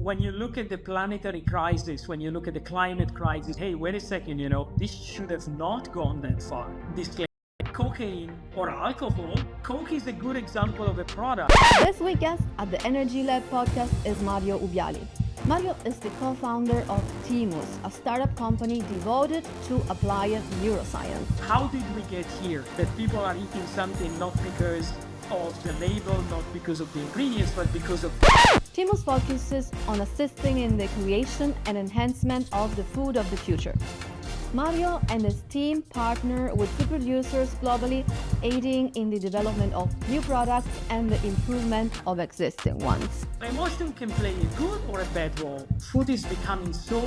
when you look at the planetary crisis, when you look at the climate crisis, hey, wait a second, this should have not gone that far. Disclaimer. Cocaine or alcohol, Coke is a good example of a product. This week's guest at the Energy Lab podcast is Mario Ubiali. Mario is the co-founder of Timus, a startup company devoted to applied neuroscience. How did we get here? That people are eating something not because of the label, not because of the ingredients, but because of... Timus focuses on assisting in the creation and enhancement of the food of the future. Mario and his team partner with food producers globally, aiding in the development of new products and the improvement of existing ones. Emotion can play a good or a bad role. Food is becoming so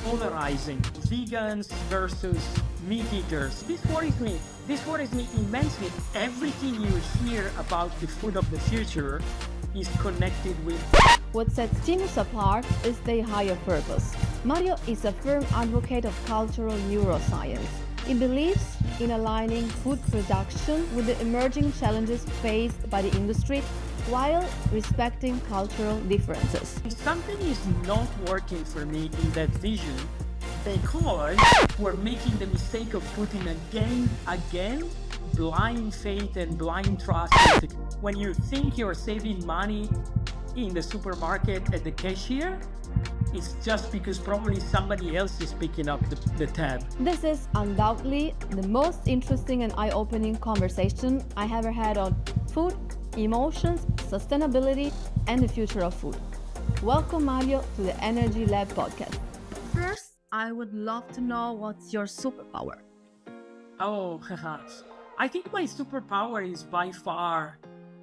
polarizing. Vegans versus meat eaters. This worries me. This worries me immensely. Everything you hear about the food of the future is connected with... What sets Timus apart is their higher purpose. Mario is a firm advocate of cultural neuroscience. He believes in aligning food production with the emerging challenges faced by the industry while respecting cultural differences. Something is not working for me in that vision because we're making the mistake of putting again, blind faith and blind trust. When you think you're saving money in the supermarket at the cashier, it's just because probably somebody else is picking up the tab. This is undoubtedly the most interesting and eye-opening conversation I have ever had on food, emotions, sustainability, and the future of food. Welcome, Mario, to the Energy Lab podcast. First, I would love to know what's your superpower. Oh, I think my superpower is by far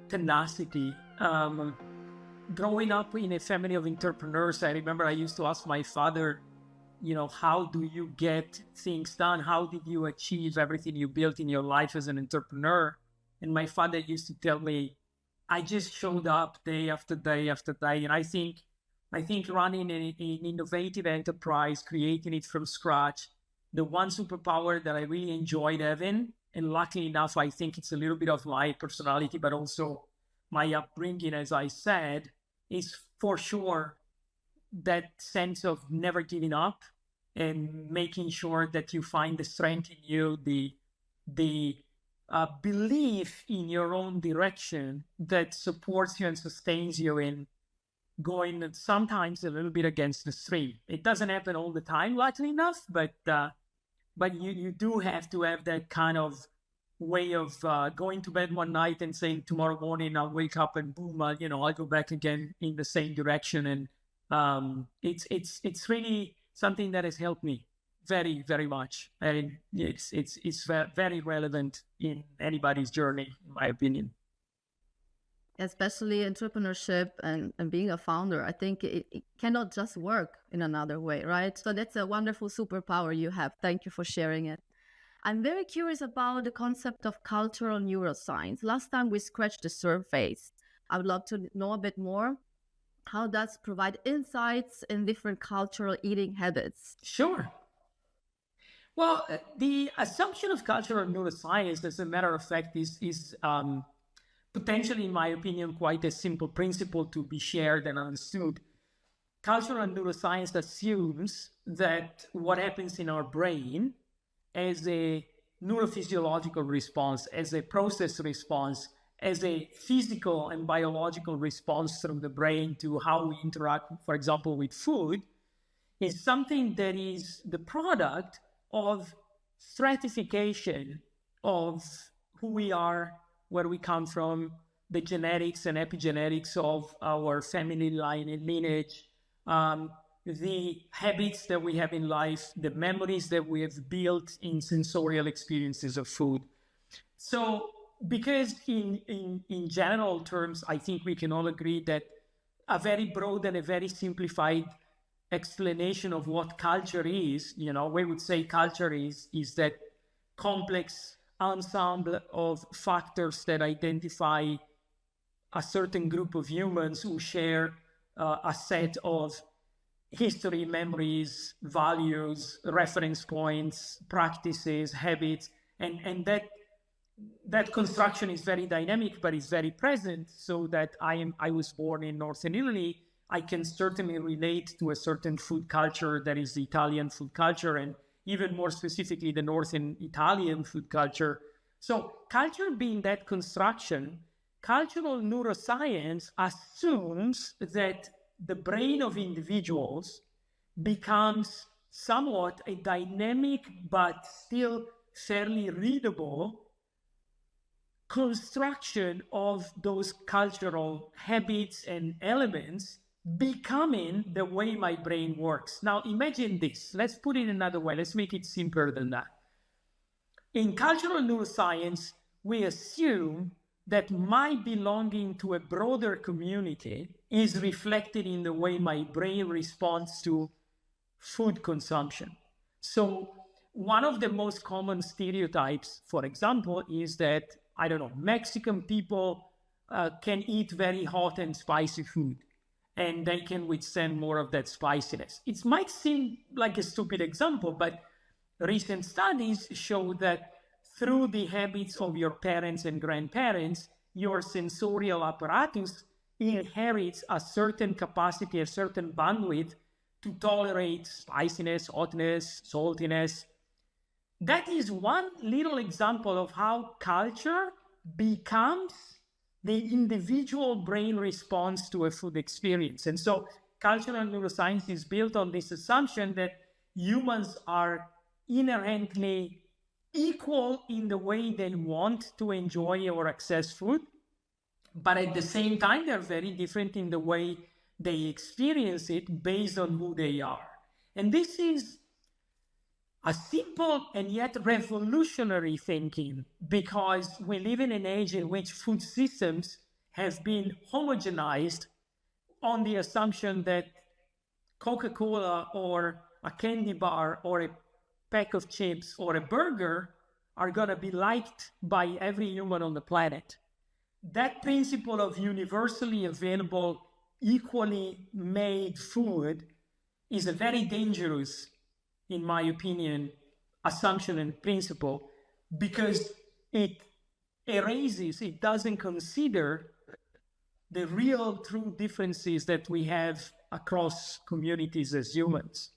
tenacity. Growing up in a family of entrepreneurs, I remember I used to ask my father, how do you get things done? How did you achieve everything you built in your life as an entrepreneur? And my father used to tell me, I just showed up day after day after day. And I think running an innovative enterprise, creating it from scratch, the one superpower that I really enjoyed having, and luckily enough, I think it's a little bit of my personality, but also my upbringing, as I said, is for sure that sense of never giving up and making sure that you find the strength in you, the belief in your own direction that supports you and sustains you in going sometimes a little bit against the stream. It doesn't happen all the time, luckily enough, but you do have to have that kind of way of going to bed one night and saying tomorrow morning I'll wake up and boom, I'll go back again in the same direction. And it's really something that has helped me very, very much. And it's very relevant in anybody's journey, in my opinion. Especially entrepreneurship and being a founder, I think it cannot just work in another way, right? So that's a wonderful superpower you have. Thank you for sharing it. I'm very curious about the concept of cultural neuroscience. Last time we scratched the surface. I would love to know a bit more. How does provide insights in different cultural eating habits? Sure. Well, the assumption of cultural neuroscience, as a matter of fact, is potentially, in my opinion, quite a simple principle to be shared and understood. Cultural neuroscience assumes that what happens in our brain as a neurophysiological response, as a process response, as a physical and biological response from the brain to how we interact, for example, with food, is something that is the product of stratification of who we are, where we come from, the genetics and epigenetics of our family line and lineage, the habits that we have in life, the memories that we have built in sensorial experiences of food. So, because in general terms, I think we can all agree that a very broad and a very simplified explanation of what culture is, we would say culture is that complex ensemble of factors that identify a certain group of humans who share a set of history, memories, values, reference points, practices, habits, and that construction is very dynamic, but it's very present. So that I was born in Northern Italy. I can certainly relate to a certain food culture that is the Italian food culture, and even more specifically, the Northern Italian food culture. So, culture being that construction, cultural neuroscience assumes that the brain of individuals becomes somewhat a dynamic but still fairly readable construction of those cultural habits and elements becoming the way my brain works. Now, imagine this. Let's put it another way. Let's make it simpler than that. In cultural neuroscience, we assume that my belonging to a broader community is reflected in the way my brain responds to food consumption. So, one of the most common stereotypes, for example, is that, I don't know, Mexican people can eat very hot and spicy food and they can withstand more of that spiciness. It might seem like a stupid example, but recent studies show that through the habits of your parents and grandparents, your sensorial apparatus inherits a certain capacity, a certain bandwidth to tolerate spiciness, hotness, saltiness. That is one little example of how culture becomes the individual brain response to a food experience. And so cultural neuroscience is built on this assumption that humans are inherently equal in the way they want to enjoy or access food, but at the same time, they're very different in the way they experience it based on who they are. And this is a simple and yet revolutionary thinking because we live in an age in which food systems have been homogenized on the assumption that Coca-Cola or a candy bar or a pack of chips or a burger are going to be liked by every human on the planet. That principle of universally available, equally made food is a very dangerous, in my opinion, assumption and principle because it erases, it doesn't consider the real true differences that we have across communities as humans.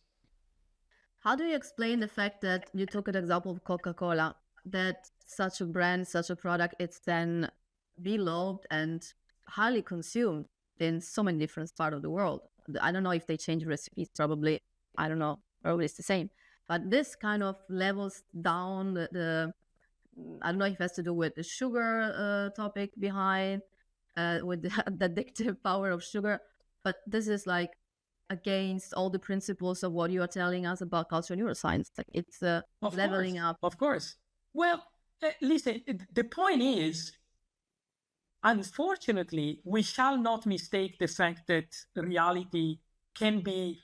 How do you explain the fact that you took an example of Coca-Cola, that such a brand, such a product, it's then beloved and highly consumed in so many different parts of the world? I don't know if they change recipes, probably, I don't know, probably it's the same. But this kind of levels down the I don't know if it has to do with the sugar topic behind, with the addictive power of sugar, but this is like against all the principles of what you are telling us about cultural neuroscience. Like it's leveling up. Of course. Well, listen, the point is, unfortunately, we shall not mistake the fact that reality can be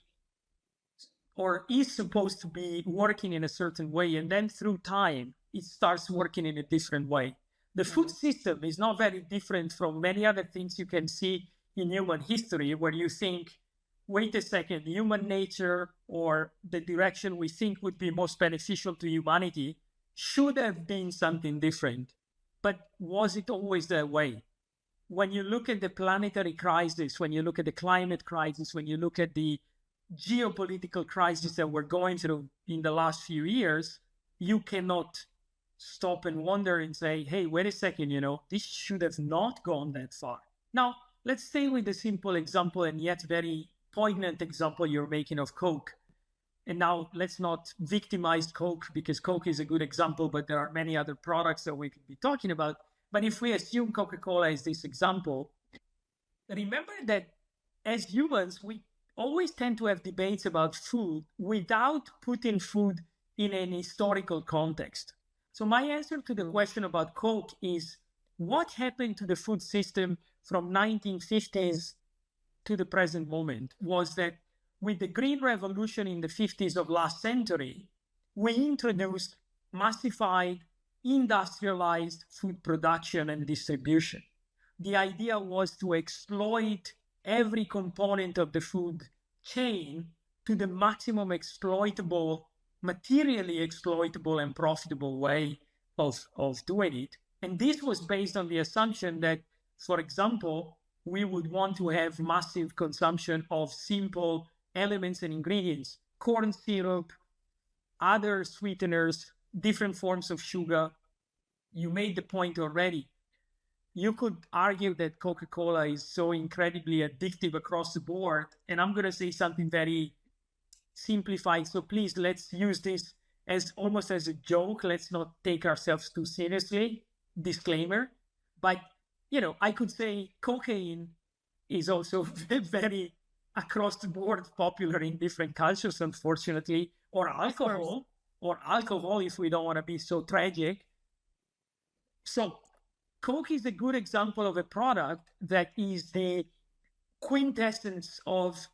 or is supposed to be working in a certain way, and then through time, it starts working in a different way. The food system is not very different from many other things you can see in human history, where you think, wait a second, human nature or the direction we think would be most beneficial to humanity should have been something different. But was it always that way? When you look at the planetary crisis, when you look at the climate crisis, when you look at the geopolitical crisis that we're going through in the last few years, you cannot stop and wonder and say, hey, wait a second, this should have not gone that far. Now, let's stay with the simple example and yet very poignant example you're making of Coke. And now let's not victimize Coke because Coke is a good example, but there are many other products that we could be talking about. But if we assume Coca-Cola is this example, remember that as humans, we always tend to have debates about food without putting food in an historical context. So my answer to the question about Coke is, what happened to the food system from 1950s to the present moment was that with the Green Revolution in the 50s of last century, we introduced massified, industrialized food production and distribution. The idea was to exploit every component of the food chain to the maximum exploitable, materially exploitable and profitable way of doing it. And this was based on the assumption that, for example, we would want to have massive consumption of simple elements and ingredients, corn syrup, other sweeteners, different forms of sugar. You made the point already. You could argue that Coca-Cola is so incredibly addictive across the board. And I'm going to say something very simplified. So please, let's use this as almost as a joke. Let's not take ourselves too seriously. Disclaimer. But, I could say cocaine is also very across the board popular in different cultures, unfortunately, or alcohol, if we don't want to be so tragic. So Coke is a good example of a product that is the quintessence of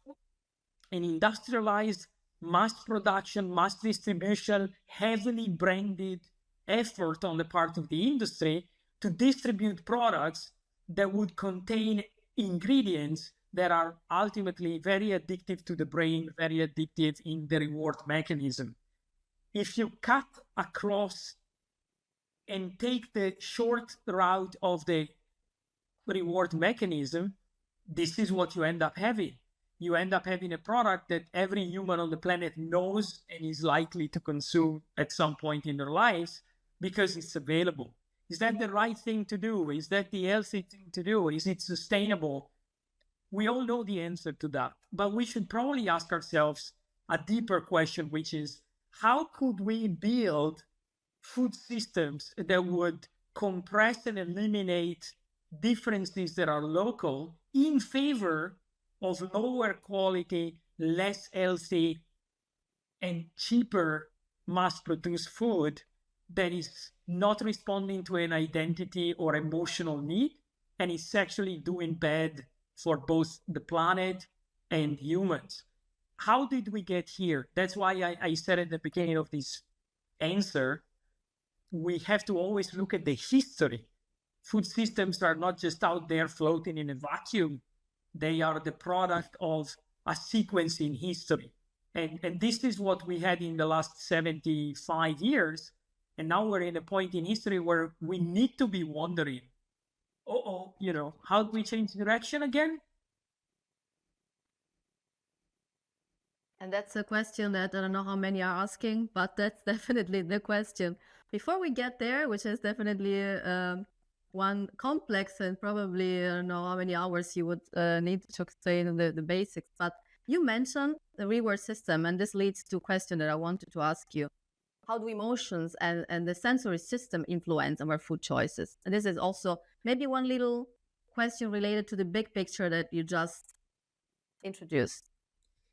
an industrialized mass production, mass distribution, heavily branded effort on the part of the industry to distribute products that would contain ingredients that are ultimately very addictive to the brain, very addictive in the reward mechanism. If you cut across and take the short route of the reward mechanism, this is what you end up having. You end up having a product that every human on the planet knows and is likely to consume at some point in their lives because it's available. Is that the right thing to do? Is that the healthy thing to do? Is it sustainable? We all know the answer to that, but we should probably ask ourselves a deeper question, which is, how could we build food systems that would compress and eliminate differences that are local in favor of lower quality, less healthy, and cheaper mass-produced food that is not responding to an identity or emotional need and is actually doing bad for both the planet and humans? How did we get here? That's why I said at the beginning of this answer, we have to always look at the history. Food systems are not just out there floating in a vacuum. They are the product of a sequence in history. And this is what we had in the last 75 years. And now we're in a point in history where we need to be wondering, how do we change direction again? And that's a question that I don't know how many are asking, but that's definitely the question. Before we get there, which is definitely one complex and probably I don't know how many hours you would need to explain the basics, but you mentioned the reward system, and this leads to a question that I wanted to ask you. How do emotions and the sensory system influence our food choices? And this is also maybe one little question related to the big picture that you just introduced.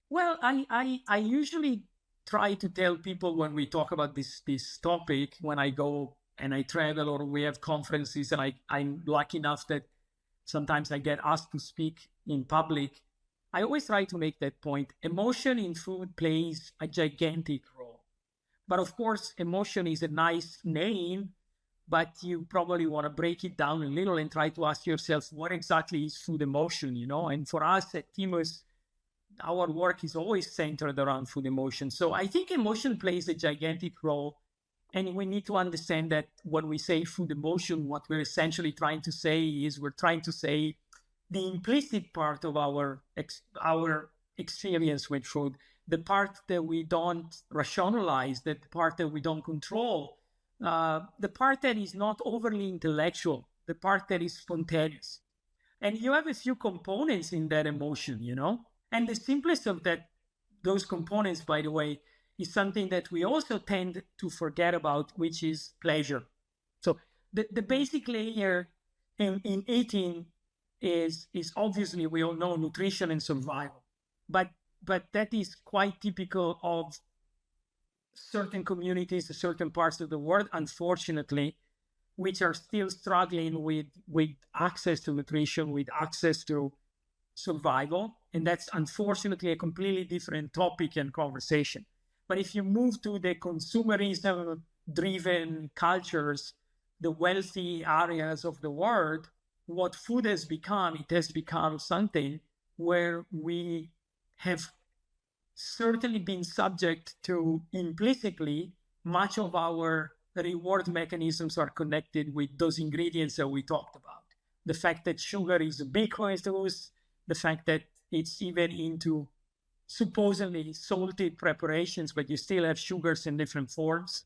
Well, I usually try to tell people when we talk about this topic, when I go and I travel or we have conferences, and I'm lucky enough that sometimes I get asked to speak in public, I always try to make that point. Emotion in food plays a gigantic role. But of course, emotion is a nice name, but you probably want to break it down a little and try to ask yourself, what exactly is food emotion, And for us at Timus, our work is always centered around food emotion. So I think emotion plays a gigantic role. And we need to understand that when we say food emotion, what we're essentially trying to say is we're trying to say the implicit part of our experience with food, the part that we don't rationalize, the part that we don't control, the part that is not overly intellectual, the part that is spontaneous. And you have a few components in that emotion, And the simplest of those components, by the way, is something that we also tend to forget about, which is pleasure. So the basic layer in eating is obviously, we all know, nutrition and survival. But that is quite typical of certain communities, certain parts of the world, unfortunately, which are still struggling with access to nutrition, with access to survival. And that's unfortunately a completely different topic and conversation. But if you move to the consumerism driven cultures, the wealthy areas of the world, what food has become, it has become something where we have certainly been subject to implicitly much of our reward mechanisms are connected with those ingredients that we talked about. the fact that sugar is ubiquitous, the fact that it's even into supposedly salted preparations, but you still have sugars in different forms.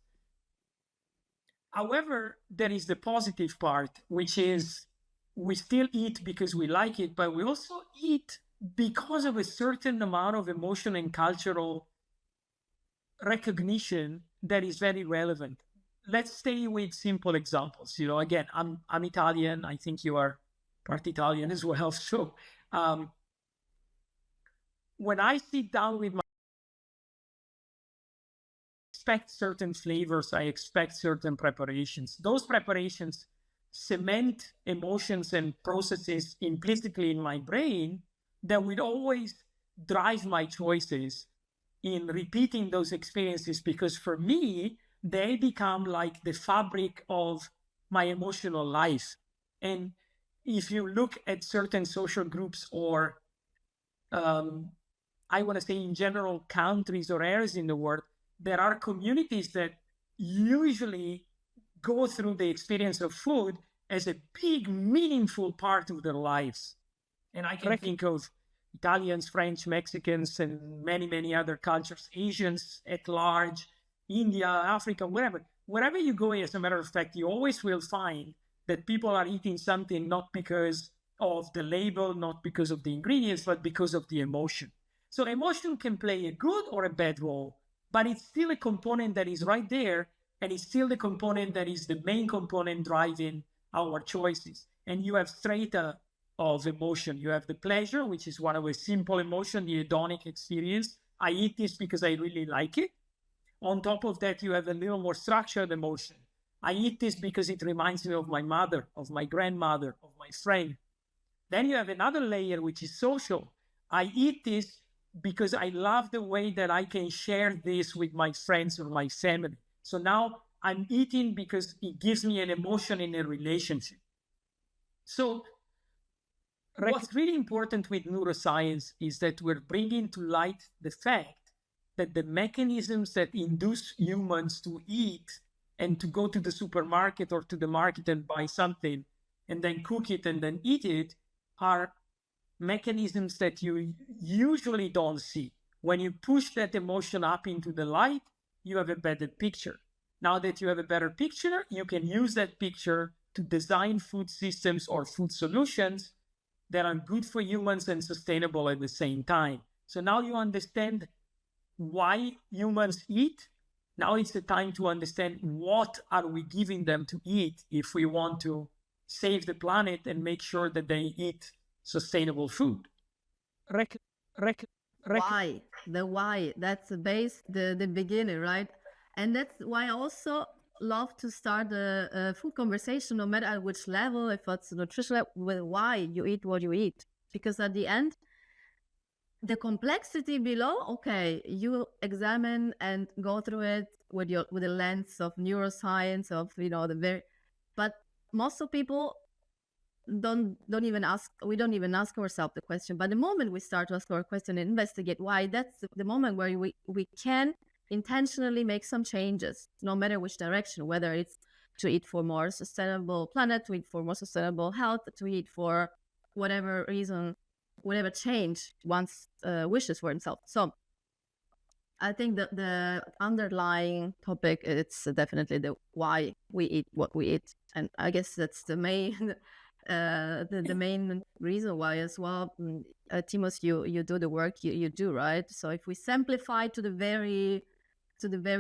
However, there is the positive part, which is we still eat because we like it, but we also eat because of a certain amount of emotion and cultural recognition that is very relevant. Let's stay with simple examples. Again, I'm Italian. I think you are part Italian as well. So um, when I sit down with my expect certain flavors, I expect certain preparations. Those preparations cement emotions and processes implicitly in my brain that will always drive my choices in repeating those experiences, because for me, they become like the fabric of my emotional life. And if you look at certain social groups or um, I want to say in general, countries or areas in the world, there are communities that usually go through the experience of food as a big, meaningful part of their lives. And I can think of Italians, French, Mexicans, and many, many other cultures, Asians at large, India, Africa, wherever. Wherever you go, as a matter of fact, you always will find that people are eating something not because of the label, not because of the ingredients, but because of the emotion. So emotion can play a good or a bad role, but it's still a component that is right there, and it's still the component that is the main component driving our choices. And you have strata of emotion. You have the pleasure, which is one of a simple emotion, the hedonic experience. I eat this because I really like it. On top of that, you have a little more structured emotion. I eat this because it reminds me of my mother, of my grandmother, of my friend. Then you have another layer, which is social. I eat this because I love the way that I can share this with my friends or my family. So now I'm eating because it gives me an emotion in a relationship. So what's really important with neuroscience is that we're bringing to light the fact that the mechanisms that induce humans to eat and to go to the supermarket or to the market and buy something and then cook it and then eat it are mechanisms that you usually don't see. When you push that emotion up into the light, you have a better picture. Now that you have a better picture, you can use that picture to design food systems or food solutions that are good for humans and sustainable at the same time. So now you understand why humans eat. Now it's the time to understand what are we giving them to eat if we want to save the planet and make sure that they eat sustainable food. Rec- rec- Why? The why. That's the base, the beginning, right? And that's why I also love to start a food conversation, no matter at which level, if it's nutritional, with why you eat what you eat. Because at the end, the complexity below, okay, you examine and go through it with the lens of neuroscience, of the very, but most of people don't even ask, we don't even ask ourselves the question. But the moment we start to ask our question and investigate why, that's the moment where we can intentionally make some changes, no matter which direction, whether it's to eat for more sustainable planet, to eat for more sustainable health, to eat for whatever reason, whatever change one's wishes for himself. So I think that the underlying topic, it's definitely the why we eat what we eat, and I guess that's the main the main reason why as well. Timos, you do the work you do, right? So if we simplify to the very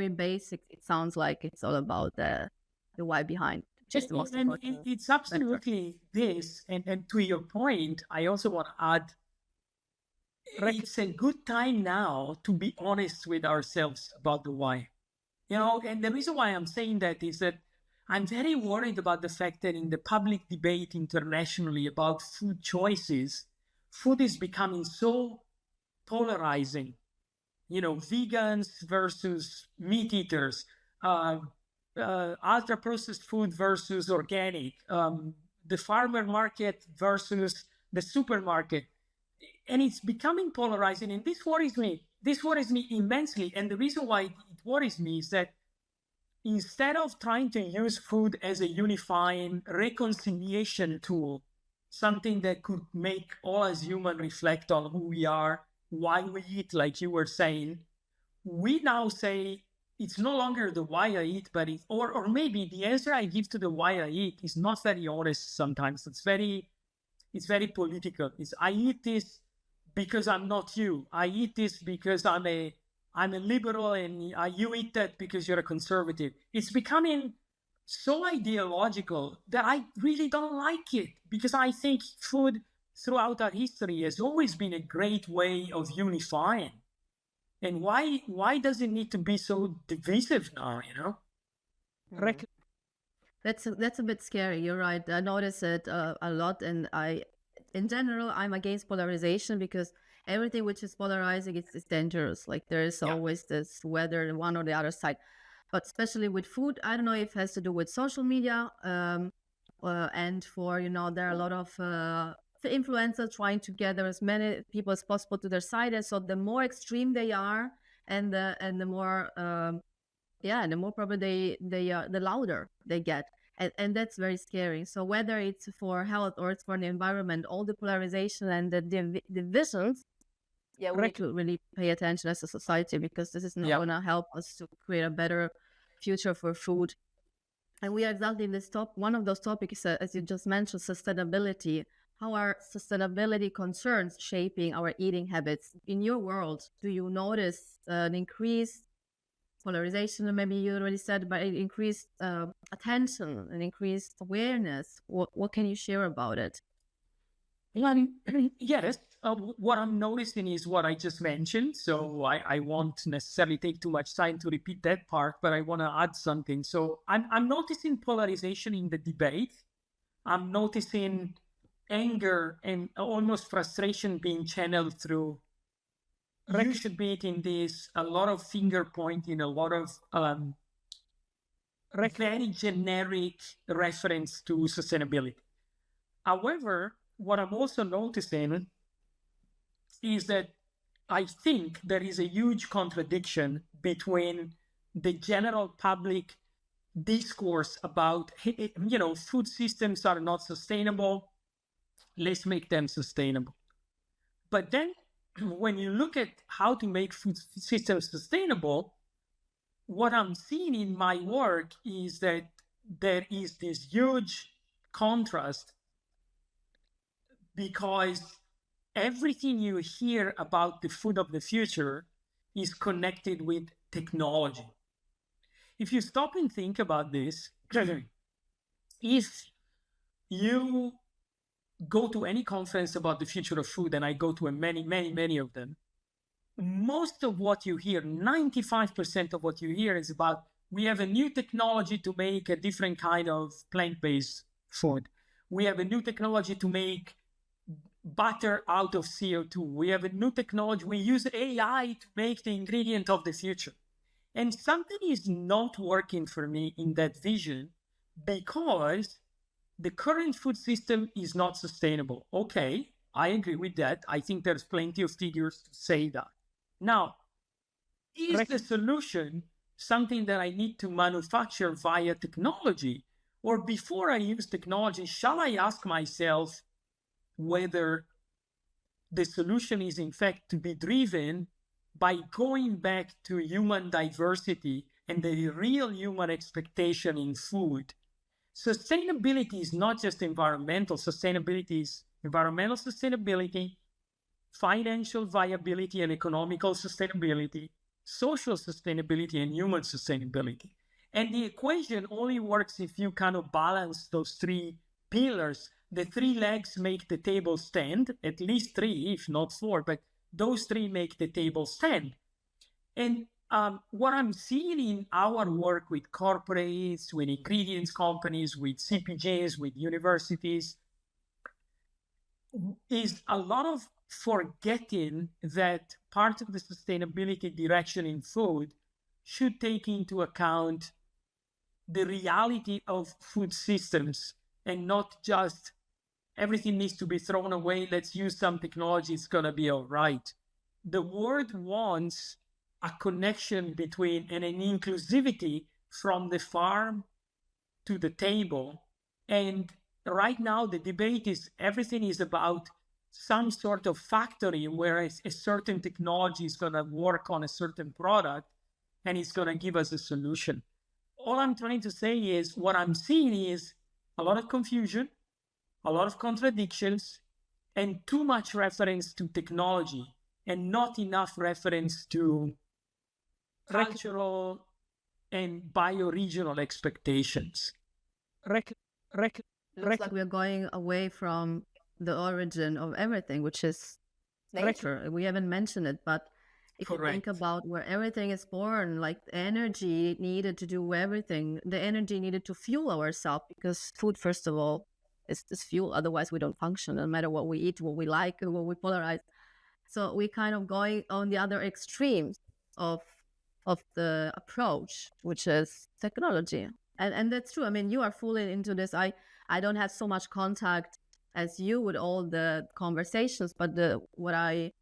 basics, it sounds like it's all about the why behind, just the most and important it's factor. absolutely this. And to your point, I also want to add it's a good time now to be honest with ourselves about the why. And the reason why I'm saying that is that I'm very worried about the fact that in the public debate internationally about food choices, food is becoming so polarizing. Vegans versus meat eaters, ultra processed food versus organic, the farmer market versus the supermarket. And it's becoming polarizing. And this worries me. This worries me immensely. And the reason why it worries me is that instead of trying to use food as a unifying reconciliation tool something that could make all as human reflect on who we are, why we eat, like you were saying. We now say it's no longer the why I eat, but or maybe the answer I give to the why I eat is not very honest sometimes. It's very political. It's I eat this because I'm not you. I eat this because I'm a liberal, and you eat that because you're a conservative. It's becoming so ideological that I really don't like it, because I think food throughout our history has always been a great way of unifying. And why does it need to be so divisive now? Mm. That's a bit scary. You're right. I notice it a lot, and in general, I'm against polarization because everything which is polarizing is dangerous. Like there is Yeah. always this whether one or the other side. But especially with food, I don't know if it has to do with social media, and there are a lot of influencers trying to gather as many people as possible to their side, and so the more extreme they are, and the more and the more probably they are, the louder they get. And that's very scary. So whether it's for health or it's for the environment, all the polarization and the divisions, yeah, we need to really pay attention as a society, because this is not Yeah. going to help us to create a better future for food. And we are exactly in this top. One of those topics, as you just mentioned, sustainability. How are sustainability concerns shaping our eating habits in your world? Do you notice an increased polarization, and maybe you already said, but it increased attention and increased awareness? What can you share about it? Yes, what I'm noticing is what I just mentioned. So I won't necessarily take too much time to repeat that part, but I want to add something. So I'm noticing polarization in the debate. I'm noticing anger and almost frustration being channeled through. You should be eating this, a lot of finger pointing, a lot of very generic reference to sustainability. However, what I'm also noticing is that I think there is a huge contradiction between the general public discourse about, food systems are not sustainable, let's make them sustainable. But then when you look at how to make food systems sustainable, what I'm seeing in my work is that there is this huge contrast, because everything you hear about the food of the future is connected with technology. If you stop and think about this, if you go to any conference about the future of food, and I go to many, many, many of them, most of what you hear, 95% of what you hear, is about we have a new technology to make a different kind of plant-based food. We have a new technology to make butter out of CO2. We have a new technology. We use AI to make the ingredient of the future. And something is not working for me in that vision, because the current food system is not sustainable. Okay, I agree with that. I think there's plenty of figures to say that. Now, is the solution something that I need to manufacture via technology? Or before I use technology, shall I ask myself whether the solution is in fact to be driven by going back to human diversity and the real human expectation in food? Sustainability is not just environmental. Sustainability is environmental sustainability, financial viability and economical sustainability, social sustainability and human sustainability. And the equation only works if you kind of balance those three pillars. The three legs make the table stand, at least three, if not four, but those three make the table stand. And what I'm seeing in our work with corporates, with ingredients companies, with CPGs, with universities, is a lot of forgetting that part of the sustainability direction in food should take into account the reality of food systems, and not just everything needs to be thrown away, let's use some technology, it's going to be all right. The world wants a connection between and an inclusivity from the farm to the table. And right now the debate is everything is about some sort of factory where a certain technology is going to work on a certain product and it's going to give us a solution. All I'm trying to say is what I'm seeing is a lot of confusion, a lot of contradictions, and too much reference to technology and not enough reference to cultural and bioregional expectations. Rec- rec- Looks rec- like we're going away from the origin of everything, which is nature. We haven't mentioned it, but if you think Correct. about where everything is born, like the energy needed to do everything, the energy needed to fuel ourselves, because food, first of all, is fuel. Otherwise, we don't function, no matter what we eat, what we like, what we polarize. So we kind of going on the other extremes of the approach, which is technology. And that's true. I mean, you are fully into this. I don't have so much contact as you with all the conversations, but the what I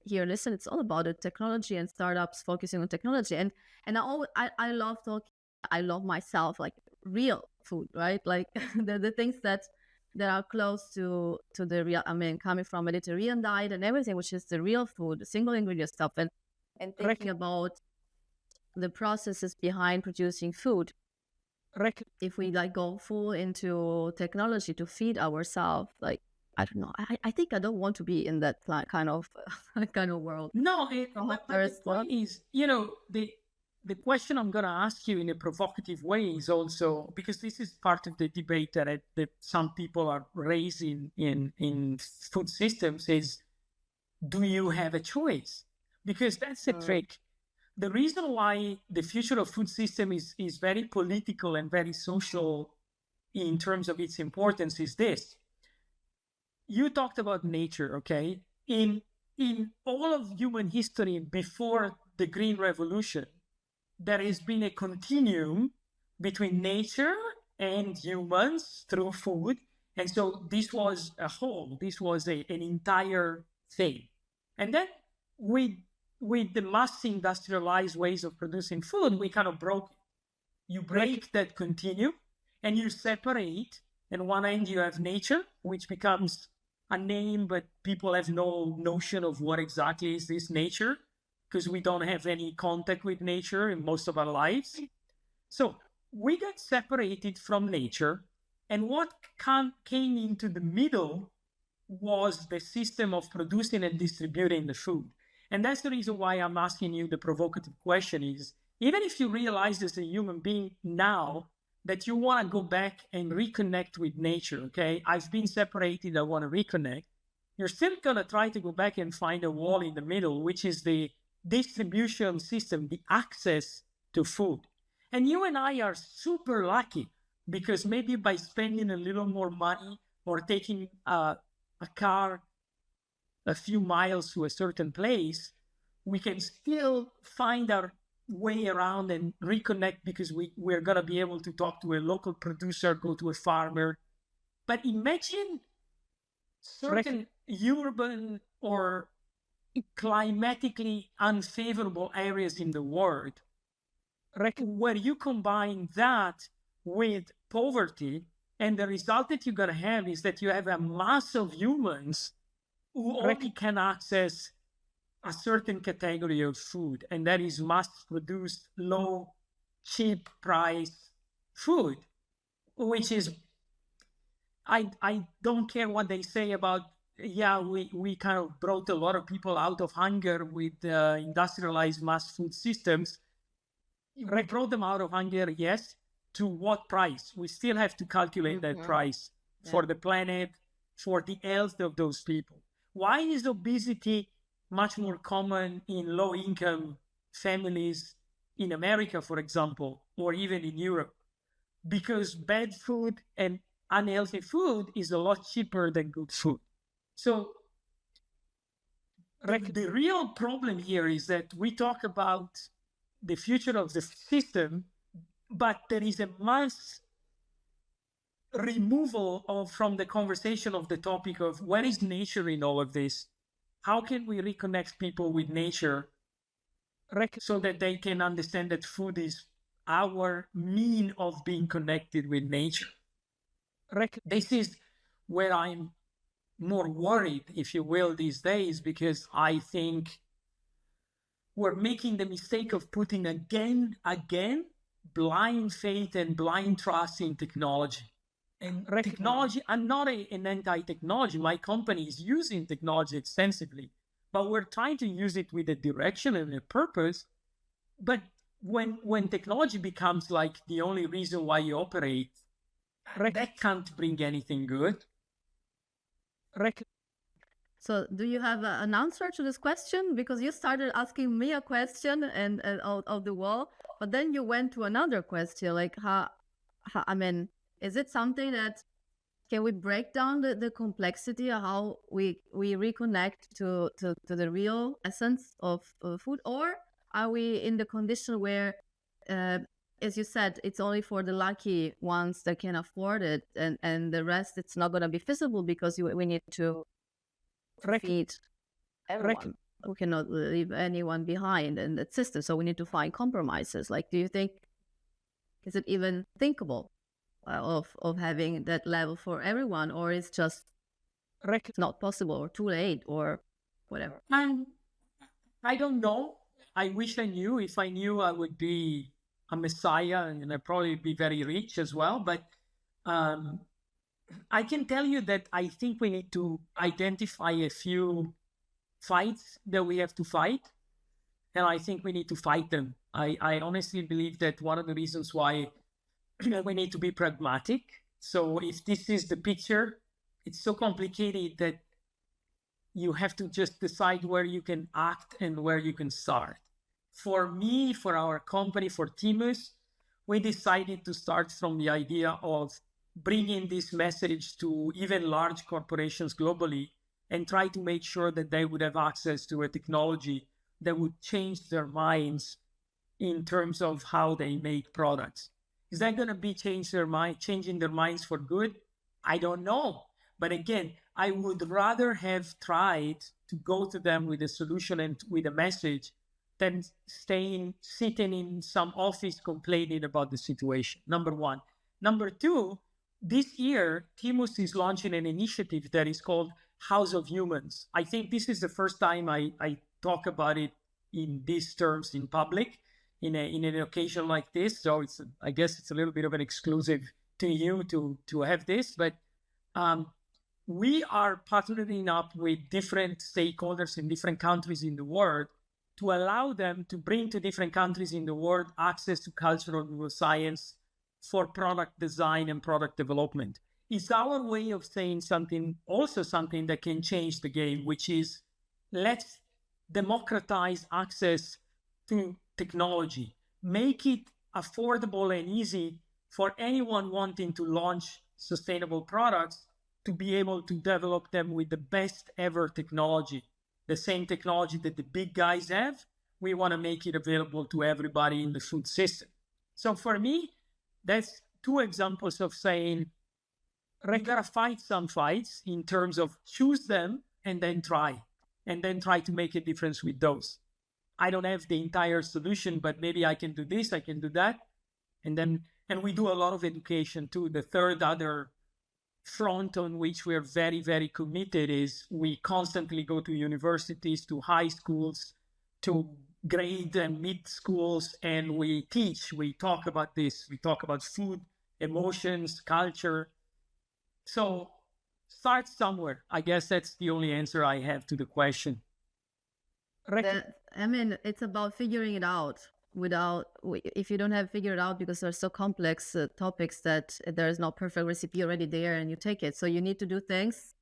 hear, listen, it's all about the technology and startups focusing on technology. And I love talking. I love myself, like real food, right? Like the things that are close to the real. I mean, coming from Mediterranean diet and everything, which is the real food, the single ingredient stuff, and thinking about the processes behind producing food. If we like go full into technology to feed ourselves, like I don't know, I think I don't want to be in that kind of kind of world. No, but the There's point is, the question I'm going to ask you in a provocative way is also because this is part of the debate that some people are raising in food systems is, do you have a choice? Because that's the trick. The reason why the future of food system is very political and very social in terms of its importance is this. You talked about nature, okay? In all of human history before the Green Revolution, there has been a continuum between nature and humans through food. And so this was a whole, this was an entire thing. And then with with the mass industrialized ways of producing food, we kind of broke it. You break that continuum and you separate. And one end you have nature, which becomes a name, but people have no notion of what exactly is this nature because we don't have any contact with nature in most of our lives. So we got separated from nature, and what came into the middle was the system of producing and distributing the food. And that's the reason why I'm asking you the provocative question is, even if you realize as a human being now that you want to go back and reconnect with nature, okay? I've been separated, I want to reconnect. You're still going to try to go back and find a wall in the middle, which is the distribution system, the access to food. And you and I are super lucky because maybe by spending a little more money or taking a car a few miles to a certain place, we can still find our way around and reconnect because we're going to be able to talk to a local producer, go to a farmer. But imagine certain urban or climatically unfavorable areas in the world where you combine that with poverty, and the result that you're going to have is that you have a mass of humans who only can access a certain category of food, and that is mass produced, low, cheap price food, which is, I don't care what they say about, yeah, we kind of brought a lot of people out of hunger with industrialized mass food systems. We brought them out of hunger, yes. To what price? We still have to calculate that price for the planet, for the health of those people. Why is obesity much more common in low income families in America, for example, or even in Europe? Because bad food and unhealthy food is a lot cheaper than good food. So the real problem here is that we talk about the future of the system, but there is a mass removal from the conversation of the topic of where is nature in all of this? How can we reconnect people with nature so that they can understand that food is our mean of being connected with nature? This is where I'm more worried, if you will, these days, because I think we're making the mistake of putting again, blind faith and blind trust in technology. And technology, I'm not an anti-technology. My company is using technology extensively, but we're trying to use it with a direction and a purpose. But when technology becomes like the only reason why you operate, that can't bring anything good. So, do you have an answer to this question? Because you started asking me a question and out of the wall, but then you went to another question, like I mean, is it something that can we break down the complexity of how we reconnect to the real essence of food, or are we in the condition where, as you said, it's only for the lucky ones that can afford it, and the rest it's not going to be feasible because we need to feed everyone. We cannot leave anyone behind in that system. So we need to find compromises. Like, do you think, is it even thinkable of having that level for everyone, or it's just not possible or too late or whatever? I don't know. I wish I knew. If I knew, I would be a messiah and I'd probably be very rich as well. But I can tell you that I think we need to identify a few fights that we have to fight. And I think we need to fight them. I honestly believe that one of the reasons why we need to be pragmatic. So if this is the picture, it's so complicated that you have to just decide where you can act and where you can start. For me, for our company, for Timus, we decided to start from the idea of bringing this message to even large corporations globally and try to make sure that they would have access to a technology that would change their minds in terms of how they make products. Is that going to be changing their minds for good? I don't know. But again, I would rather have tried to go to them with a solution and with a message than sitting in some office complaining about the situation. Number one. Number two, this year, Timus is launching an initiative that is called House of Humans. I think this is the first time I talk about it in these terms in public, in an occasion like this. So I guess it's a little bit of an exclusive to you to have this, but we are partnering up with different stakeholders in different countries in the world to allow them to bring to different countries in the world access to cultural neuroscience for product design and product development. It's our way of saying something that can change the game, which is let's democratize access to technology, make it affordable and easy for anyone wanting to launch sustainable products to be able to develop them with the best ever technology, the same technology that the big guys have. We want to make it available to everybody in the food system. So for me, that's two examples of saying we gotta fight some fights in terms of choose them and then try to make a difference with those. I don't have the entire solution, but maybe I can do this, I can do that. And we do a lot of education too. The third other front on which we're very, very committed is we constantly go to universities, to high schools, to grade and mid schools, and we teach, we talk about this, we talk about food, emotions, culture. So start somewhere. I guess that's the only answer I have to the question. I mean, it's about figuring it out if you don't have figured out, because they're so complex topics that there is no perfect recipe already there and you take it. So you need to do things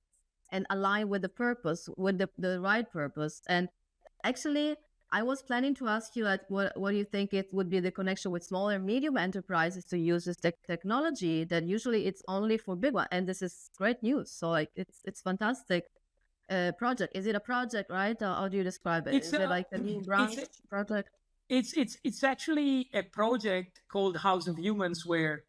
and align with the purpose, with the right purpose. And actually, I was planning to ask you what do you think it would be the connection with small and medium enterprises to use this technology that usually it's only for big one. And this is great news. So like it's fantastic. Project. Is it a project, right? How do you describe it? Is it like a new branch project? It's actually a project called House of Humans where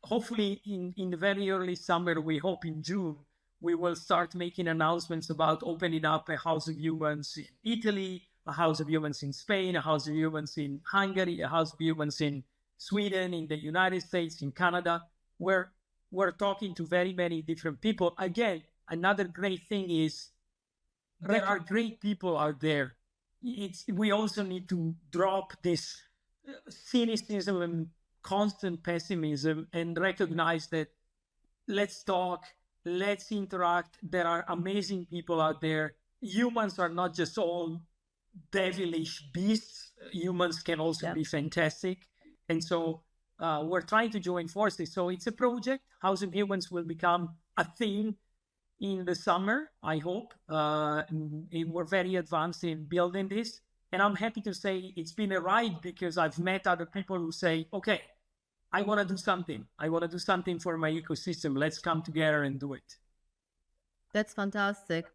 hopefully in the very early summer, we hope in June, we will start making announcements about opening up a House of Humans in Italy, a House of Humans in Spain, a House of Humans in Hungary, a House of Humans in Sweden, in the United States, in Canada, where we're talking to very many different people. Again, another great thing is there are great people out there. We also need to drop this cynicism and constant pessimism and recognize that let's talk, let's interact. There are amazing people out there. Humans are not just all devilish beasts. Humans can also be fantastic. And so we're trying to join forces. So it's a project. House of Humans will become a thing in the summer, I hope. We're very advanced in building this. And I'm happy to say it's been a ride because I've met other people who say, okay, I want to do something. I want to do something for my ecosystem. Let's come together and do it. That's fantastic.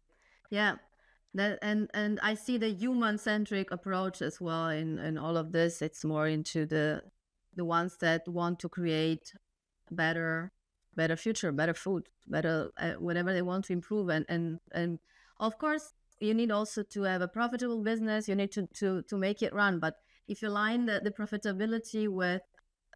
Yeah. And I see the human-centric approach as well in all of this. It's more into the ones that want to create better future, better food, better whatever they want to improve. And of course, you need also to have a profitable business. You need to make it run. But if you align the profitability with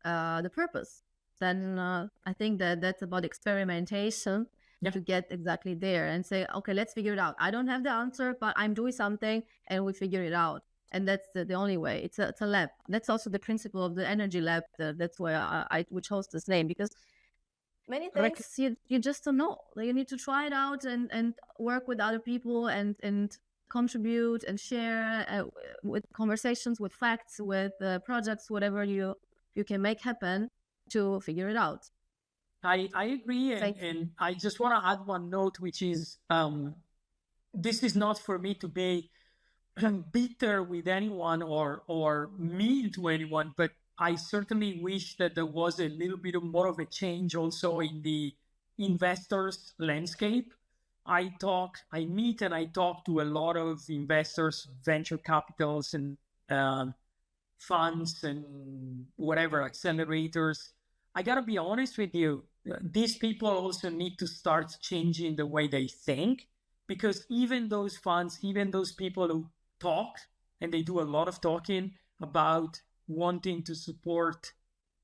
the purpose, then I think that's about experimentation to get exactly there and say, okay, let's figure it out. I don't have the answer, but I'm doing something and we figure it out. And that's the only way. It's a lab. That's also the principle of the energy lab. That's why I would chose this name, because many things you just don't know. You need to try it out and work with other people and contribute and share with conversations, with facts, with projects, whatever you can make happen to figure it out. I agree. And I just want to add one note, which is this is not for me to be bitter with anyone or mean to anyone, but I certainly wish that there was a little bit more of a change also in the investors landscape. I meet and I talk to a lot of investors, venture capitals and funds and whatever, accelerators. I gotta be honest with you, these people also need to start changing the way they think, because even those funds, even those people who talk, and they do a lot of talking about wanting to support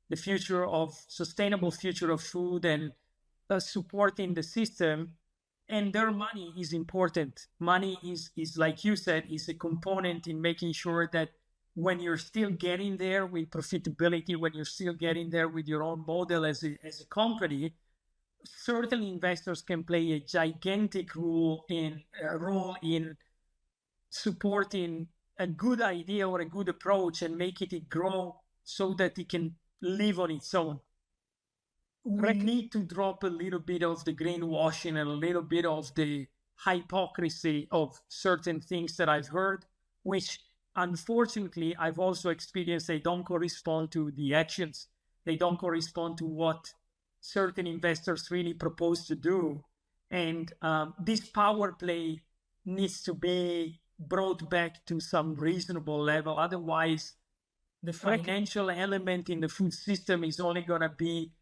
the future of sustainable future of food and supporting the system, and their money is important. Money is like you said, is a component in making sure that when you're still getting there with profitability, when you're still getting there with your own model as a company, certainly investors can play a gigantic role in supporting a good idea or a good approach and making it grow so that it can live on its own. We need to drop a little bit of the greenwashing and a little bit of the hypocrisy of certain things that I've heard, which unfortunately I've also experienced. They don't correspond to the actions. They don't correspond to what certain investors really propose to do. And this power play needs to be brought back to some reasonable level. Otherwise, the financial element in the food system is only going to be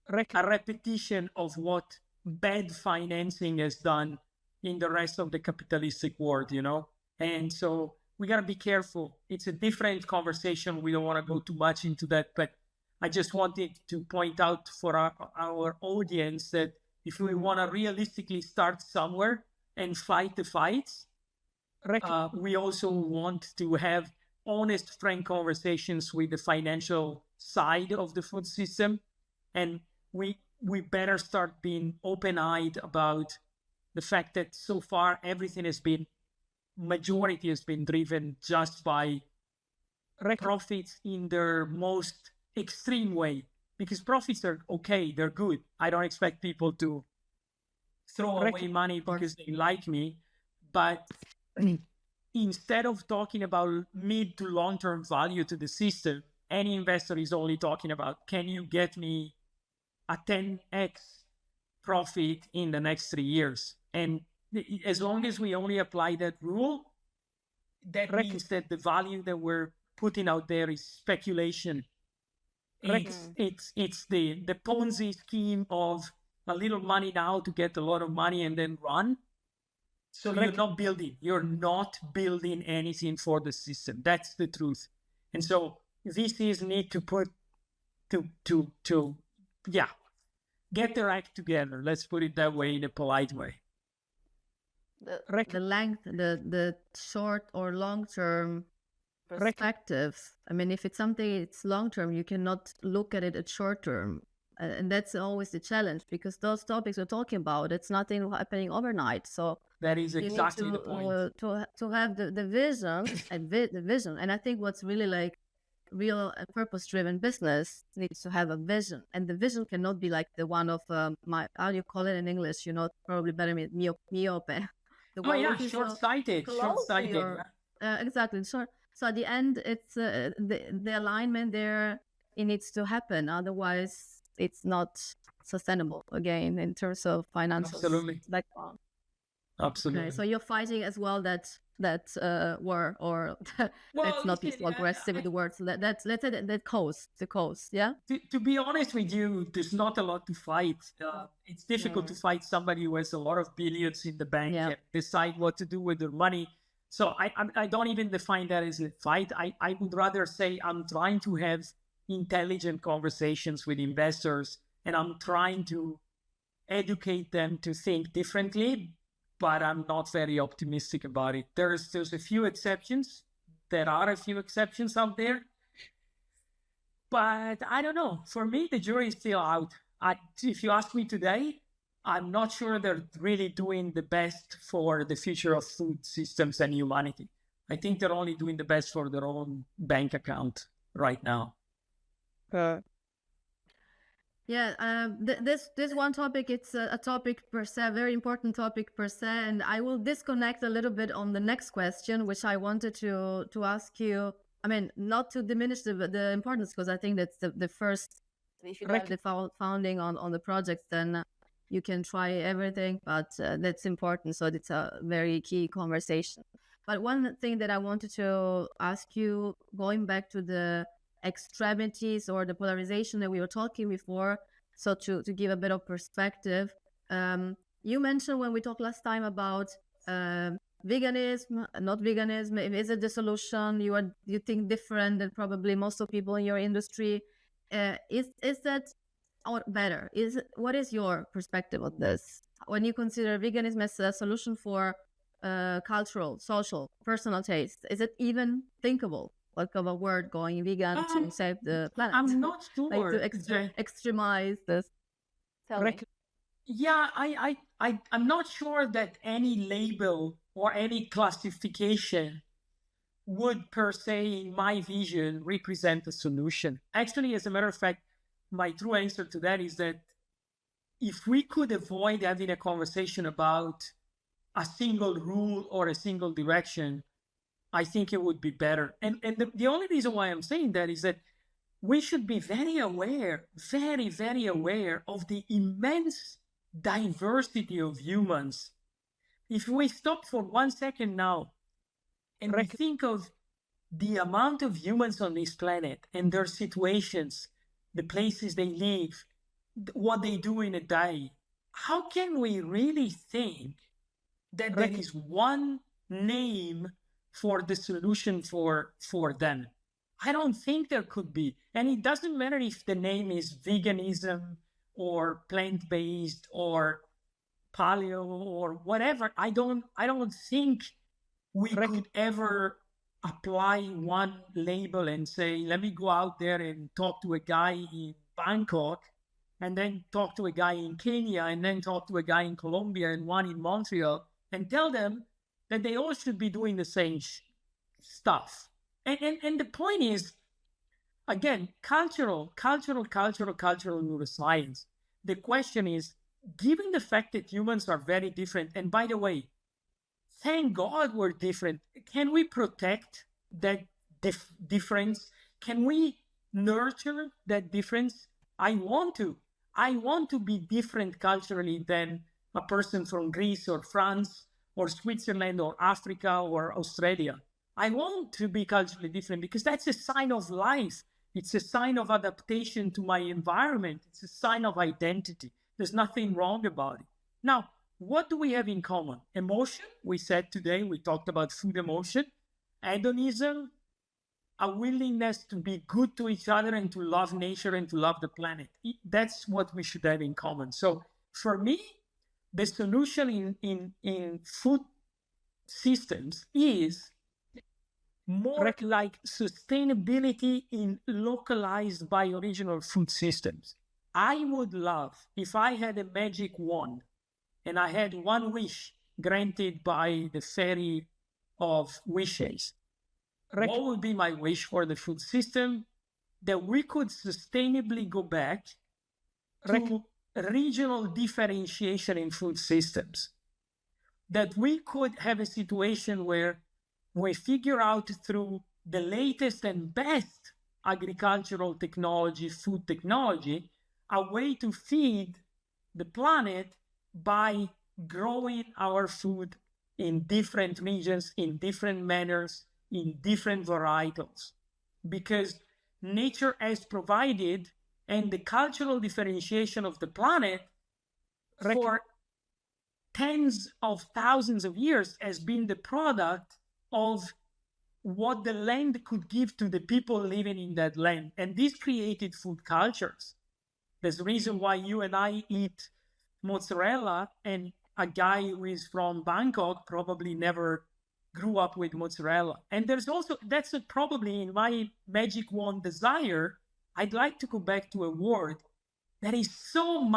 a repetition of what bad financing has done in the rest of the capitalistic world, you know? And so we got to be careful. It's a different conversation. We don't want to go too much into that, but I just wanted to point out for our audience that if we want to realistically start somewhere and fight the fights, we also want to have honest, frank conversations with the financial side of the food system. And we better start being open-eyed about the fact that so far everything majority has been driven just by profits in their most extreme way. Because profits are okay, they're good. I don't expect people to throw away money because they like me. But instead of talking about mid to long-term value to the system, any investor is only talking about, can you get me a 10x profit in the next 3 years? And as long as we only apply that rule, that means that the value that we're putting out there is speculation. It's the Ponzi scheme of a little money now to get a lot of money and then run. So you're not building anything for the system. That's the truth. And so VCs need to get their act together. Let's put it that way, in a polite way. The length, the short or long term perspectives. I mean, if it's something it's long term, you cannot look at it at short term. And that's always the challenge, because those topics we're talking about, it's nothing happening overnight. So that is exactly the point. To have the vision and the vision. And I think what's really like real purpose-driven business needs to have a vision, and the vision cannot be like the one of how do you call it in English? You know, probably better myope. Short-sighted. Exactly. Sure. So at the end, it's the alignment there. It needs to happen. Otherwise, it's not sustainable again in terms of financial background. Absolutely. Okay, so you're fighting as well that war, or let's not be so aggressive with the words. Let's say that coast. Yeah. To be honest with you, there's not a lot to fight. It's difficult to fight somebody who has a lot of billions in the bank and decide what to do with their money. So I don't even define that as a fight. I would rather say I'm trying to have intelligent conversations with investors, and I'm trying to educate them to think differently, but I'm not very optimistic about it. There's a few exceptions. There are a few exceptions out there, but I don't know. For me, the jury is still out. If you ask me today, I'm not sure they're really doing the best for the future of food systems and humanity. I think they're only doing the best for their own bank account right now. This one topic, it's a topic per se, a very important topic per se, and I will disconnect a little bit on the next question, which I wanted to ask you. I mean, not to diminish the importance, because I think that's the first. If you have the founding on the project, then you can try everything, but that's important. So it's a very key conversation. But one thing that I wanted to ask you, going back to the extremities or the polarization that we were talking before, so to give a bit of perspective, you mentioned when we talked last time about veganism, not veganism. Is it the solution? You think different than probably most of people in your industry. Is that or better? What is your perspective on this when you consider veganism as a solution for cultural, social, personal taste? Is it even thinkable? Like of a word going vegan to save the planet? I'm not sure. Like to extremize this. Tell me. Yeah, I'm not sure that any label or any classification would per se, in my vision, represent a solution. Actually, as a matter of fact, my true answer to that is that if we could avoid having a conversation about a single rule or a single direction, I think it would be better. And the only reason why I'm saying that is that we should be very aware, very, very aware of the immense diversity of humans. If we stop for 1 second now and we think of the amount of humans on this planet and their situations, the places they live, what they do in a day, how can we really think that there is one name for the solution for them? I don't think there could be. And it doesn't matter if the name is veganism or plant-based or paleo or whatever. I don't think we could ever apply one label and say, let me go out there and talk to a guy in Bangkok, and then talk to a guy in Kenya, and then talk to a guy in Colombia and one in Montreal, and tell them that they all should be doing the same stuff. And the point is, again, cultural neuroscience. The question is, given the fact that humans are very different, and by the way, thank God we're different. Can we protect that difference? Can we nurture that difference? I want to be different culturally than a person from Greece or France or Switzerland or Africa or Australia. I want to be culturally different because that's a sign of life. It's a sign of adaptation to my environment. It's a sign of identity. There's nothing wrong about it. Now, what do we have in common? Emotion, we said today, we talked about food emotion. Hedonism, a willingness to be good to each other and to love nature and to love the planet. That's what we should have in common. So for me, the solution in food systems is more like sustainability in localized bioregional food systems. I would love if I had a magic wand and I had one wish granted by the fairy of wishes. What would be my wish for the food system? That we could sustainably go back to regional differentiation in food systems. That we could have a situation where we figure out through the latest and best agricultural technology, food technology, a way to feed the planet by growing our food in different regions, in different manners, in different varietals. Because nature has provided, and the cultural differentiation of the planet for tens of thousands of years has been the product of what the land could give to the people living in that land. And this created food cultures. There's a reason why you and I eat mozzarella, and a guy who is from Bangkok probably never grew up with mozzarella. And there's also, that's probably in my magic wand desire, I'd like to go back to a world that is so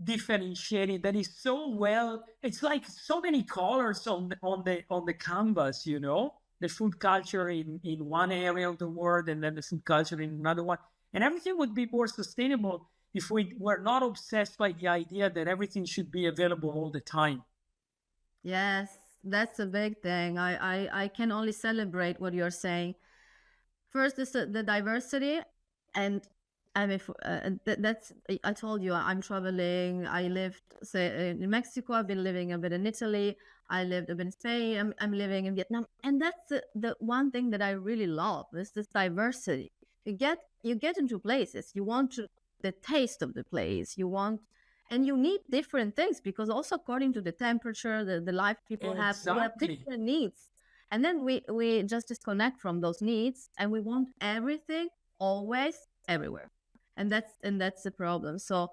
differentiated, that is so well, it's like so many colors on the canvas, you know, the food culture in one area of the world, and then the food culture in another one, and everything would be more sustainable if we were not obsessed by the idea that everything should be available all the time. Yes, that's a big thing. I can only celebrate what you're saying. First is the diversity, and I mean, that's, I told you, I'm traveling. I lived, say, in Mexico. I've been living a bit in Italy. I lived a bit in Spain. I'm living in Vietnam, and that's the one thing that I really love is this diversity. You get into places. You want the taste of the place. You want, and you need different things, because also according to the temperature, the life people have, we have different needs. And then we just disconnect from those needs, and we want everything always everywhere. And that's the problem. So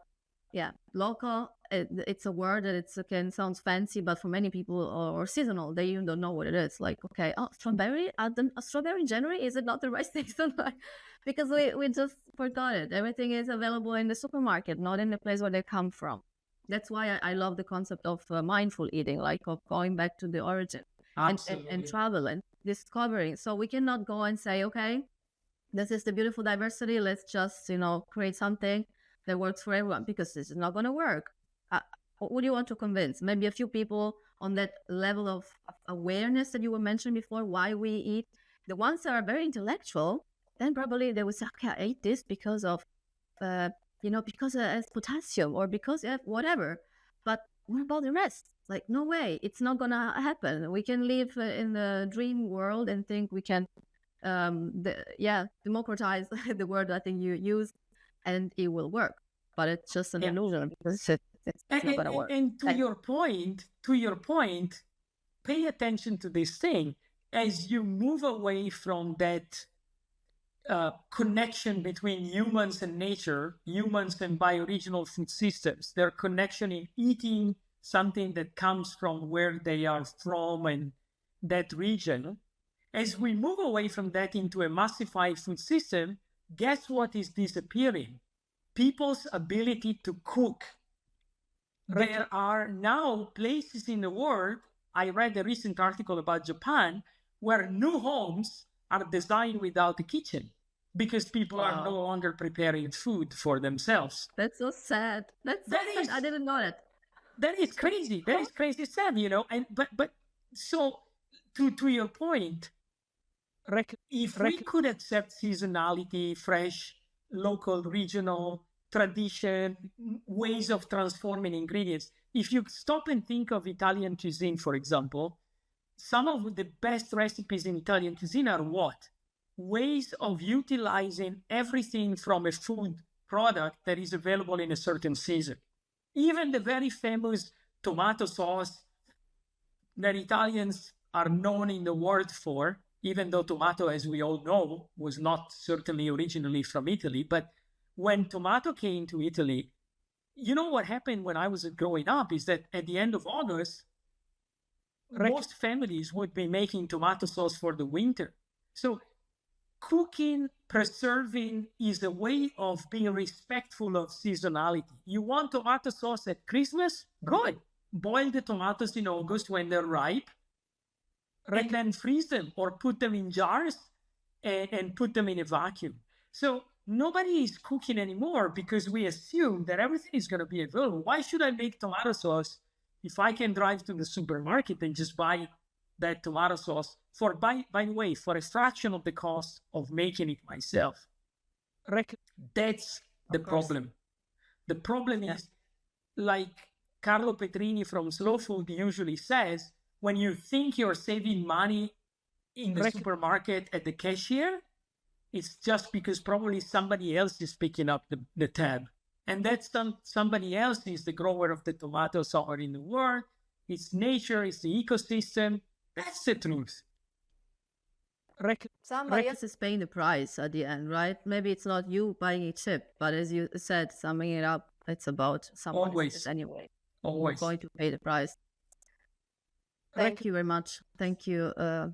yeah, local, it's a word that it can sound fancy, but for many people, or seasonal, they even don't know what it is. Like, okay, oh, strawberry, a strawberry in January, is it not the right season? Because we just forgot it. Everything is available in the supermarket, not in the place where they come from. That's why I love the concept of mindful eating, like of going back to the origin. And travel and discovering. So we cannot go and say, okay, this is the beautiful diversity. Let's just, create something that works for everyone, because this is not going to work. What do you want to convince? Maybe a few people on that level of awareness that you were mentioning before, why we eat. The ones that are very intellectual, then probably they would say, okay, I ate this because of, because it has potassium, or because it has whatever. But what about the rest? Like, no way, it's not gonna happen. We can live in the dream world and think we can, democratize the word I think you used, and it will work. But it's just an illusion, because it's not gonna work. And to your point, pay attention to this thing as you move away from that connection between humans and nature, humans and bioregional food systems, their connection in eating something that comes from where they are from and that region. As we move away from that into a massified food system, guess what is disappearing? People's ability to cook. There are now places in the world, I read a recent article about Japan, where new homes are designed without a kitchen, because people are no longer preparing food for themselves. That's so sad. That's so sad. I didn't know that. That is crazy. That is crazy sad, And but so to your point, if we could accept seasonality, fresh, local, regional, tradition, ways of transforming ingredients, if you stop and think of Italian cuisine, for example, some of the best recipes in Italian cuisine are what? Ways of utilizing everything from a food product that is available in a certain season. Even the very famous tomato sauce that Italians are known in the world for even though tomato, as we all know, was not certainly originally from Italy. But when tomato came to Italy, you know what happened when I was growing up is that at the end of August, most families would be making tomato sauce for the winter. So cooking, preserving is a way of being respectful of seasonality. You want tomato sauce at Christmas? Good. Boil the tomatoes in August when they're ripe and then freeze them or put them in jars and put them in a vacuum. So nobody is cooking anymore because we assume that everything is going to be available. Why should I make tomato sauce if I can drive to the supermarket and just buy that tomato sauce for, by the way, for a fraction of the cost of making it myself? That's the problem. The problem is, like Carlo Petrini from Slow Food usually says, when you think you're saving money in the supermarket at the cashier, it's just because probably somebody else is picking up the tab. And that's somebody else is the grower of the tomatoes somewhere in the world. It's nature, it's the ecosystem. That's the truth. Somebody else is paying the price at the end, right? Maybe it's not you buying a chip, but as you said, summing it up, it's about someone else anyway. Always going to pay the price. Thank you very much. Thank you,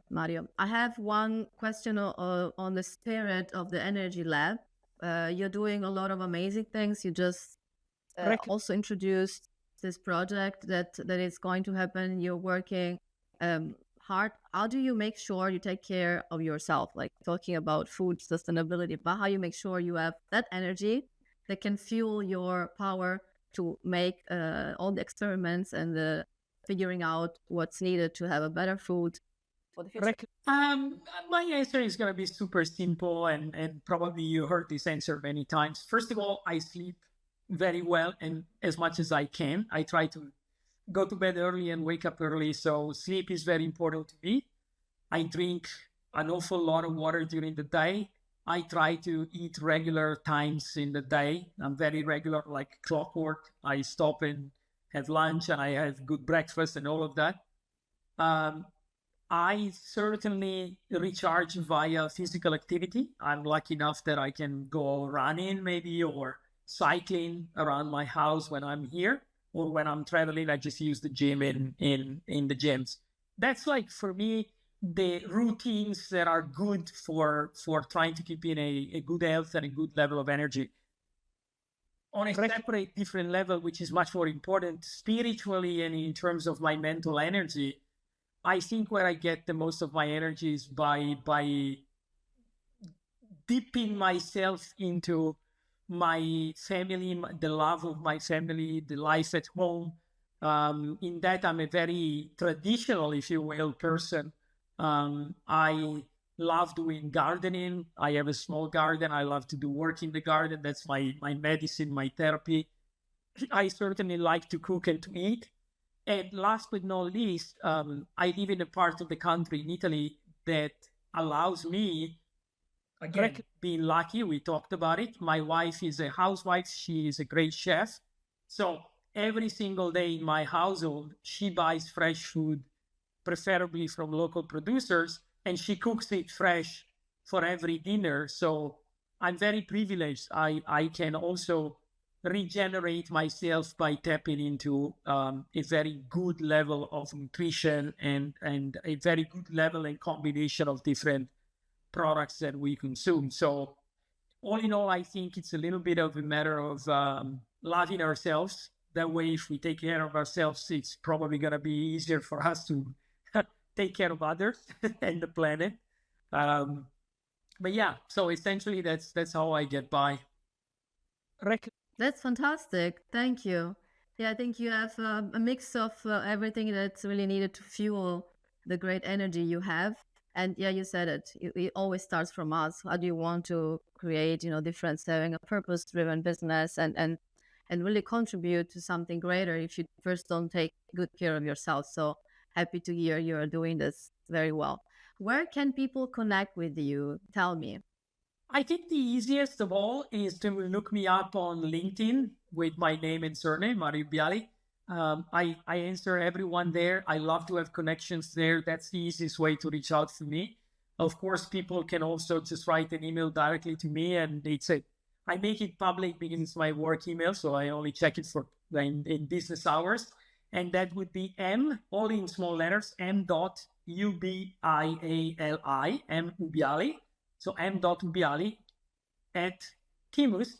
Mario. I have one question on the spirit of the Energy Lab. You're doing a lot of amazing things. You just also introduced this project that is going to happen. You're working hard. How do you make sure you take care of yourself? Like talking about food sustainability, but how you make sure you have that energy that can fuel your power to make all the experiments and the figuring out what's needed to have a better food for the future? My answer is going to be super simple, and probably you heard this answer many times. First of all, I sleep very well and as much as I can. I try to go to bed early and wake up early, so sleep is very important to me. I drink an awful lot of water during the day. I try to eat regular times in the day. I'm very regular, like clockwork. I stop and have lunch and I have good breakfast and all of that. I certainly recharge via physical activity. I'm lucky enough that I can go running maybe or cycling around my house when I'm here, or when I'm traveling, I just use the gym in the gyms. That's like for me the routines that are good for trying to keep in a good health and a good level of energy. On a separate, different level, which is much more important spiritually and in terms of my mental energy, I think where I get the most of my energy is by dipping myself into my family, the love of my family, the life at home. In that, I'm a very traditional, if you will, person. I love doing gardening. I have a small garden. I love to do work in the garden. That's my medicine, my therapy. I certainly like to cook and to eat. And last but not least, I live in a part of the country in Italy that allows me, again, being lucky, we talked about it. My wife is a housewife. She is a great chef. So every single day in my household, she buys fresh food, preferably from local producers, and she cooks it fresh for every dinner. So I'm very privileged. I can also regenerate myself by tapping into a very good level of nutrition and a very good level and combination of different products that we consume. So all in all, I think it's a little bit of a matter of loving ourselves. That way, if we take care of ourselves, it's probably going to be easier for us to take care of others and the planet. But yeah, so essentially that's how I get by. That's fantastic. Thank you. Yeah, I think you have a mix of everything that's really needed to fuel the great energy you have. And yeah, you said it. It always starts from us. How do you want to create, difference, having a purpose-driven business and really contribute to something greater if you first don't take good care of yourself? So happy to hear you're doing this very well. Where can people connect with you? Tell me. I think the easiest of all is to look me up on LinkedIn with my name and surname, Mario Ubiali. I answer everyone there. I love to have connections there. That's the easiest way to reach out to me. Of course, people can also just write an email directly to me, and I make it public because it's my work email, so I only check it for in business hours. And that would be M, all in small letters, M dot Ubiali, M Ubiali. So M dot Ubiali at Timus,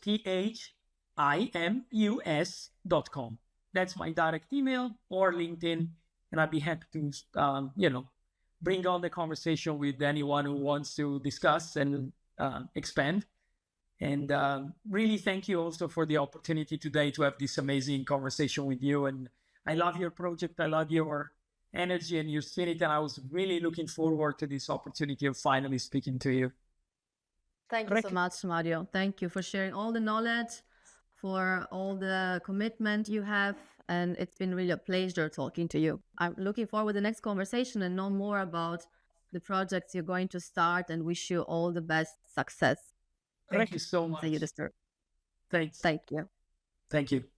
THIMUS.com. That's my direct email or LinkedIn, and I'd be happy to, bring on the conversation with anyone who wants to discuss and expand. And really thank you also for the opportunity today to have this amazing conversation with you. And I love your project. I love your energy and your spirit. And I was really looking forward to this opportunity of finally speaking to you. Thank you so much, Mario. Thank you for sharing all the knowledge, for all the commitment you have. And it's been really a pleasure talking to you. I'm looking forward to the next conversation and know more about the projects you're going to start, and wish you all the best success. Thank you so much. See you, Disturb. Thanks. Thank you. Thank you.